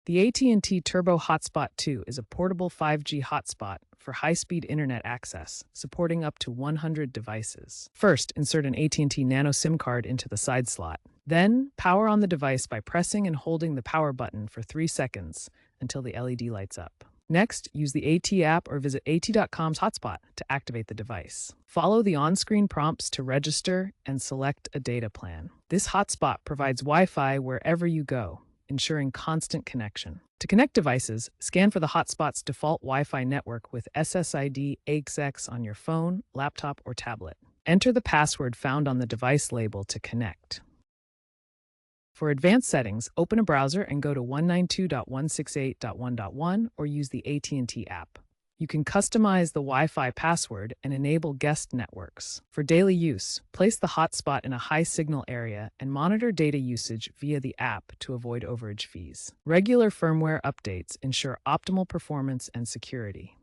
The AT&T Turbo Hotspot 2 is a portable 5G hotspot for high-speed internet access, supporting up to 100 devices. First, insert an AT&T Nano SIM card into the side slot. Then, power on the device by pressing and holding the power button for 3 seconds until the LED lights up. Next, use the AT app or visit at.com's hotspot to activate the device. Follow the on-screen prompts to register and select a data plan. This hotspot provides Wi-Fi wherever you go, ensuring constant connection. To connect devices, scan for the hotspot's default Wi-Fi network with SSID XX on your phone, laptop, or tablet. Enter the password found on the device label to connect. For advanced settings, open a browser and go to 192.168.1.1 or use the AT&T app. You can customize the Wi-Fi password and enable guest networks. For daily use, place the hotspot in a high-signal area and monitor data usage via the app to avoid overage fees. Regular firmware updates ensure optimal performance and security.